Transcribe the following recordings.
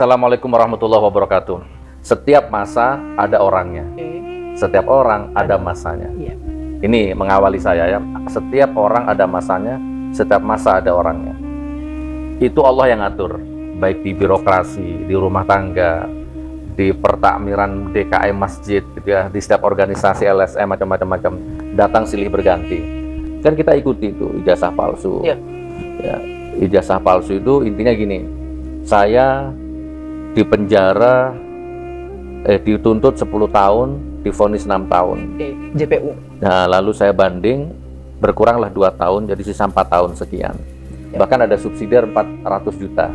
Assalamualaikum warahmatullahi wabarakatuh. Setiap masa ada orangnya. Setiap orang ada masanya. Ini mengawali saya ya. Setiap orang ada masanya, setiap masa ada orangnya. Itu Allah yang atur. Baik di birokrasi, di rumah tangga, di pertakmiran DKM masjid gitu ya, di setiap organisasi LSM macam-macam. Datang silih berganti. Kan kita ikuti itu ijazah palsu. Ya, ijazah palsu itu intinya gini. Saya di penjara dituntut 10 tahun, divonis 6 tahun. JPU. Nah, lalu saya banding, berkuranglah 2 tahun, jadi sisa 4 tahun sekian. Bahkan ada subsidi 400 juta.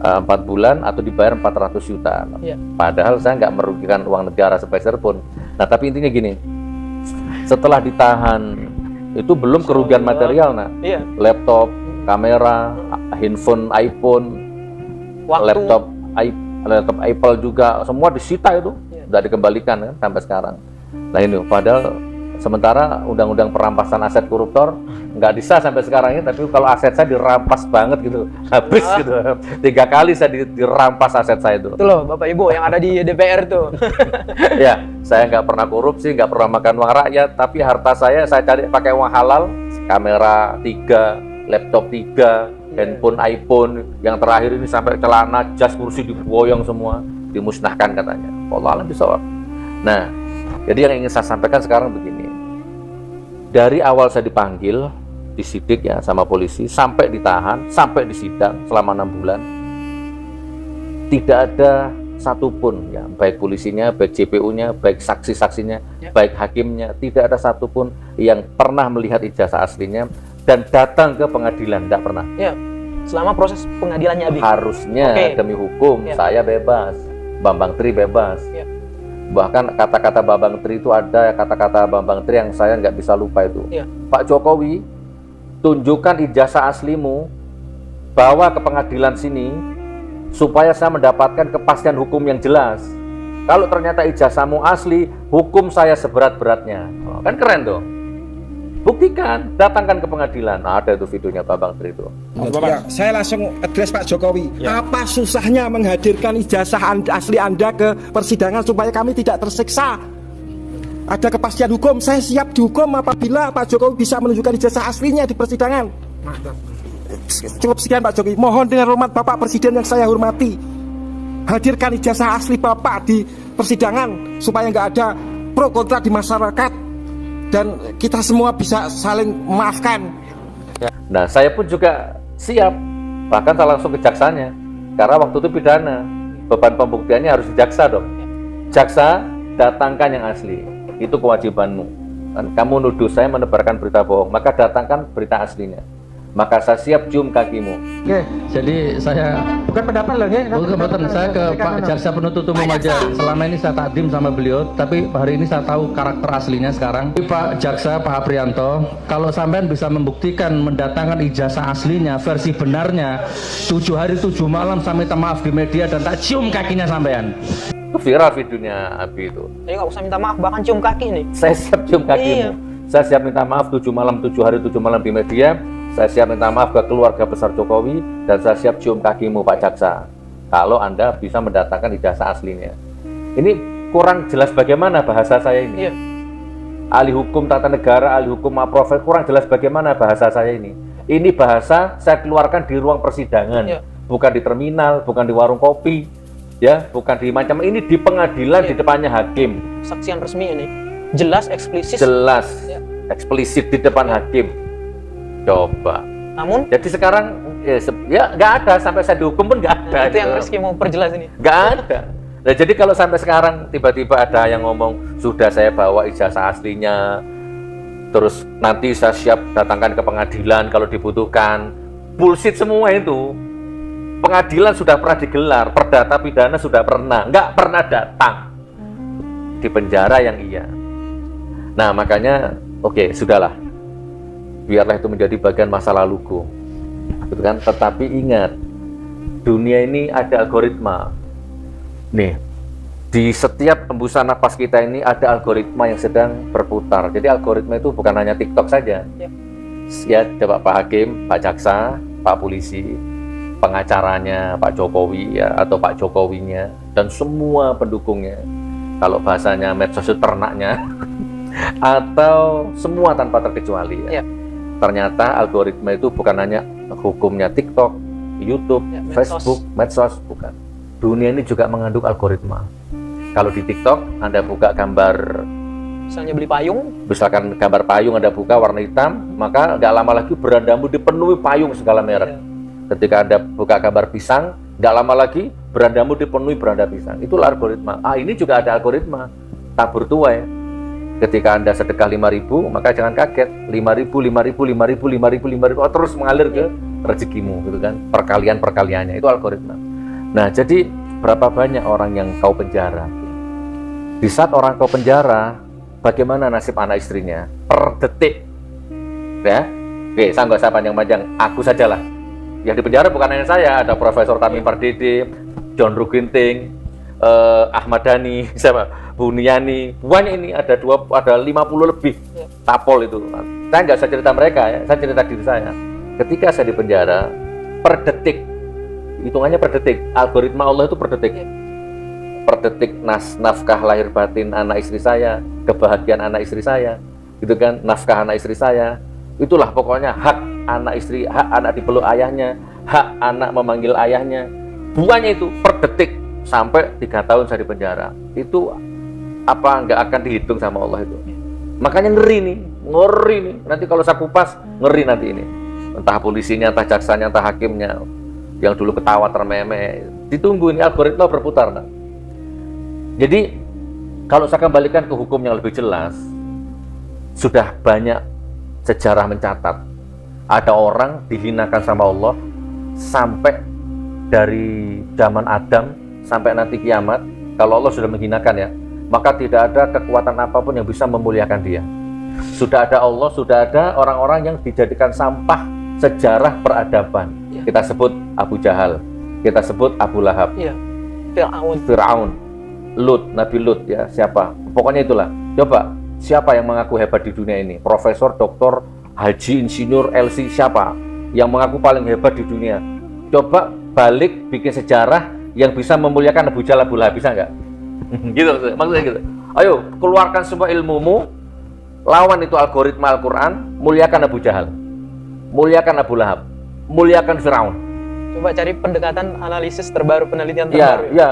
4 bulan atau dibayar 400 juta. Padahal saya nggak merugikan uang negara sepeser pun. Nah, tapi intinya gini, setelah ditahan, itu belum kerugian material, laptop, kamera, handphone, iPhone, laptop Apple juga semua disita itu, udah dikembalikan kan sampai sekarang. Nah ini padahal sementara undang-undang perampasan aset koruptor nggak disah sampai sekarang ini, tapi kalau aset saya dirampas banget gitu, habis gitu. 3 kali saya dirampas aset saya itu. Itu loh Bapak Ibu yang ada di DPR tuh. Ya, saya nggak pernah korupsi, nggak pernah makan uang rakyat, tapi harta saya cari pakai uang halal, kamera 3, laptop 3, handphone, iPhone, yang terakhir ini sampai celana, jas, kursi diboyong semua, dimusnahkan katanya. Wallahu a'lam bishawab. Nah, jadi yang ingin saya sampaikan sekarang begini. Dari awal saya dipanggil, disidik ya sama polisi, sampai ditahan, sampai disidang selama 6 bulan, tidak ada satupun ya, baik polisinya, baik JPU-nya, baik saksi-saksinya, baik hakimnya, tidak ada satupun yang pernah melihat ijazah aslinya dan datang ke pengadilan, tidak pernah. Selama proses pengadilannya Abi. Harusnya demi hukum saya bebas, Bambang Tri bebas. Bahkan kata-kata Bambang Tri itu ada kata-kata Bambang Tri yang saya nggak bisa lupa itu. Pak Jokowi, tunjukkan ijazah aslimu, bawa ke pengadilan sini supaya saya mendapatkan kepastian hukum yang jelas. Kalau ternyata ijazahmu asli, hukum saya seberat-beratnya. Kan keren dong. Buktikan, datangkan ke pengadilan. Nah, ada itu videonya Bambang Tri itu. Ya, saya langsung address Pak Jokowi. Apa susahnya menghadirkan ijazah asli Anda ke persidangan supaya kami tidak tersiksa? Ada kepastian hukum, saya siap dihukum apabila Pak Jokowi bisa menunjukkan ijazah aslinya di persidangan. Cukup sekian Pak Jokowi. Mohon dengan hormat Bapak Presiden yang saya hormati, hadirkan ijazah asli Bapak di persidangan supaya nggak ada pro kontra di masyarakat dan kita semua bisa saling memaafkan. Nah, saya pun juga siap, bahkan saya langsung ke jaksanya, karena waktu itu pidana, beban pembuktiannya harus di jaksa dong. Jaksa, datangkan yang asli, itu kewajibanmu. Kamu nuduh saya menebarkan berita bohong, maka datangkan berita aslinya. Maka saya siap cium kakimu. Oke, jadi saya bukan pendapat loh ya. bukan saya ke Pak Jaksa Penuntut Umum aja. Selama ini saya takdim sama beliau, tapi hari ini saya tahu karakter aslinya sekarang. Pak Jaksa, Pak Aprianto, kalau sampean bisa membuktikan mendatangkan ijazah aslinya, versi benarnya, 7 hari 7 malam saya minta maaf di media dan tak cium kakinya sampean. Itu viral videonya Abi itu. Jadi nggak usah minta maaf, bahkan cium kaki nih. Saya siap cium kakimu. Saya siap minta maaf 7 hari 7 malam di media. Saya siap minta maaf ke keluarga besar Jokowi, dan saya siap cium kakimu Pak Jaksa kalau Anda bisa mendatangkan ijazah aslinya. Ini kurang jelas bagaimana bahasa saya ini. Ahli hukum tata negara, ahli hukum maprofil, kurang jelas bagaimana bahasa saya ini. Ini bahasa saya keluarkan di ruang persidangan, bukan di terminal, bukan di warung kopi, ya, bukan di macam ini, di pengadilan, di depannya hakim. Saksian resmi ini, jelas eksplisit. Jelas, eksplisit di depan hakim. Coba. Namun, jadi sekarang ya nggak ada, sampai saya dihukum pun nggak ada. Itu yang Rizky mau perjelas ini. Nggak ada. Nah, jadi kalau sampai sekarang tiba-tiba ada yang ngomong sudah saya bawa ijazah aslinya, terus nanti saya siap datangkan ke pengadilan kalau dibutuhkan, bullshit semua itu. Pengadilan sudah pernah digelar, perdata pidana sudah pernah, nggak pernah datang. Di penjara yang iya. Nah makanya oke, sudahlah. Biarlah itu menjadi bagian masa laluku, gitu kan? Tetapi ingat, dunia ini ada algoritma. Nih, di setiap hembusan napas kita ini ada algoritma yang sedang berputar. Jadi algoritma itu bukan hanya TikTok saja. Ya, coba Pak Hakim, Pak Jaksa, Pak Polisi, pengacaranya Pak Jokowi ya, atau Pak Jokowinya dan semua pendukungnya, kalau bahasanya medsos itu ternaknya atau semua tanpa terkecuali ya. Ternyata algoritma itu bukan hanya hukumnya TikTok, YouTube, Facebook, medsos, bukan. Dunia ini juga mengandung algoritma. Kalau di TikTok Anda buka gambar, misalnya beli payung, misalkan gambar payung Anda buka warna hitam, maka nggak lama lagi berandamu dipenuhi payung segala merek. Ketika Anda buka gambar pisang, nggak lama lagi berandamu dipenuhi beranda pisang. Itulah algoritma. Ini juga ada algoritma tabur tuai. Ketika Anda sedekah 5.000, maka jangan kaget, 5.000, 5.000, 5.000, 5.000, 5.000, terus mengalir ke rezekimu, gitu kan? Perkaliannya itu algoritma. Nah, jadi berapa banyak orang yang kau penjara? Di saat orang kau penjara, bagaimana nasib anak istrinya? Per detik, ya? Oke, saya nggak usah panjang-panjang, aku sajalah. Yang di penjara bukan hanya saya, ada Profesor Tamim Pardede, John Ruginting, Ahmad Dhani, siapa? Buniani, banyak ini, ada 50 lebih tapol itu. Saya nggak usah cerita mereka ya, saya cerita diri saya. Ketika saya di penjara, per detik, hitungannya per detik, algoritma Allah itu per detik. Per detik nafkah lahir batin anak istri saya, kebahagiaan anak istri saya, gitu kan, nafkah anak istri saya, itulah pokoknya hak anak istri, hak anak dipeluk ayahnya, hak anak memanggil ayahnya, buahnya itu per detik sampai 3 tahun saya di penjara. Itu apa nggak akan dihitung sama Allah itu. Makanya ngeri nih. Nanti kalau saya kupas, ngeri nanti ini. Entah polisinya, entah jaksanya, entah hakimnya, yang dulu ketawa termeme, ditunggu ini algoritma berputar. Nah. Jadi kalau saya kembalikan ke hukum yang lebih jelas, sudah banyak sejarah mencatat ada orang dihinakan sama Allah sampai dari zaman Adam sampai nanti kiamat. Kalau Allah sudah menghinakan ya, maka tidak ada kekuatan apapun yang bisa memuliakan dia. Sudah ada Allah, sudah ada orang-orang yang dijadikan sampah sejarah peradaban. Kita sebut Abu Jahal, kita sebut Abu Lahab, Fir'aun, Lut, Nabi Lut ya, siapa? Pokoknya itulah. Coba, siapa yang mengaku hebat di dunia ini? Profesor, doktor, haji, insinyur, LC, siapa yang mengaku paling hebat di dunia? Coba balik bikin sejarah yang bisa memuliakan Abu Jahal, Abu Lahab, bisa nggak? Gitu maksudnya gitu. Ayo keluarkan semua ilmumu, lawan itu algoritma Al-Quran, muliakan Abu Jahal, muliakan Abu Lahab, muliakan Fir'aun. Coba cari pendekatan analisis terbaru, penelitian Ya, terbaru. ya.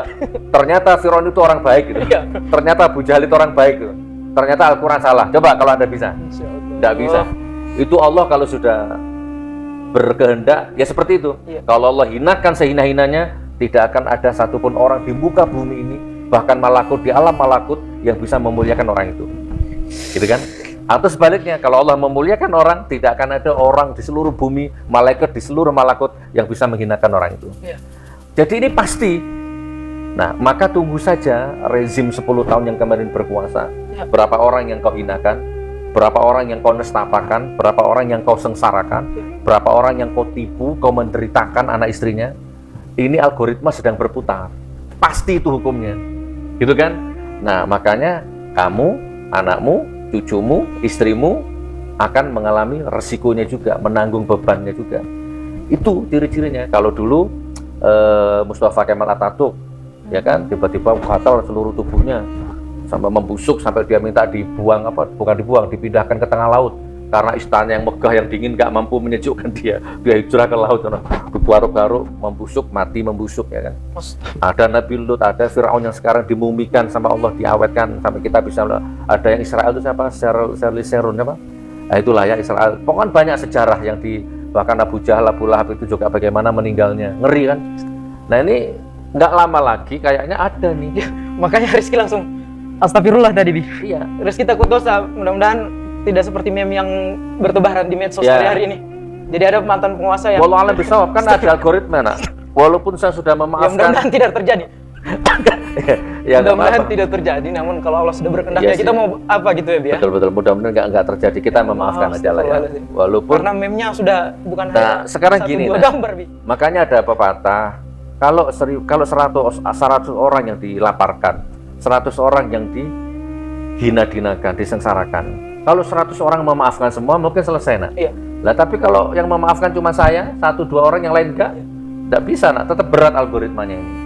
Ternyata Fir'aun itu orang baik gitu. Ternyata Abu Jahal itu orang baik gitu. Ternyata Al-Quran salah. Coba kalau Anda bisa. Tidak bisa. Itu Allah kalau sudah berkehendak ya seperti itu. Kalau Allah hinakan sehina-hinanya, tidak akan ada satupun orang di muka bumi ini, bahkan malakut di alam malakut, yang bisa memuliakan orang itu, gitu kan? Atau sebaliknya, kalau Allah memuliakan orang, tidak akan ada orang di seluruh bumi, malaikat di seluruh malakut yang bisa menghinakan orang itu. Jadi ini pasti. Nah, maka tunggu saja rezim 10 tahun yang kemarin berkuasa. Berapa orang yang kau hinakan, berapa orang yang kau nestapakan, berapa orang yang kau sengsarakan, berapa orang yang kau tipu, kau menderitakan anak istrinya. Ini algoritma sedang berputar. Pasti itu hukumnya. Gitu kan? Nah, makanya kamu, anakmu, cucumu, istrimu akan mengalami resikonya juga, menanggung bebannya juga. Itu ciri-cirinya. Kalau dulu Mustafa Kemal Atatürk, ya kan, tiba-tiba fatal seluruh tubuhnya sampai membusuk, sampai dia minta dibuang, bukan dibuang, dipindahkan ke tengah laut karena istana yang megah yang dingin gak mampu menyejukkan dia hijrah ke laut, garuk-garuk, membusuk, mati membusuk, ya kan. Ada Nabi Lut, ada Fir'aun yang sekarang dimumikan sama Allah, diawetkan sampai kita bisa. Ada yang Israel itu siapa? Charlie Sharon apa? Nah, itulah ya Israel. Pokoknya banyak sejarah yang bahkan Abu Jahal, Abu Lahab itu juga bagaimana meninggalnya, ngeri kan. Nah ini nggak lama lagi kayaknya ada nih. Makanya Rizky langsung astagfirullah tadi, Bi. Iya. Rizky takut dosa, mudah-mudahan tidak seperti meme yang bertebaran di medsos hari-hari ini. Jadi ada mantan penguasa yang walau alam bisawab, kan ada algoritma, nak. Walaupun saya sudah memaafkan, mudah-mudahan tidak terjadi. Ya, mudah-mudahan tidak terjadi, namun kalau Allah sudah berkehendak, ya kita mau apa gitu ya, Bi? Betul, mudah-mudahan nggak terjadi, kita memaafkan aja lah ya. Walaupun karena meme-nya sudah bukan hanya sekarang gini, gambar, Bi. Makanya ada pepatah, kalau 100 orang yang dilaparkan, 100 orang yang dihina-hinakan, disengsarakan, kalau 100 orang memaafkan semua, mungkin selesai, nak. Iya. Lah tapi kalau yang memaafkan cuma saya, 1-2 orang, yang lain enggak, Tidak bisa, nak, tetap berat algoritmanya ini.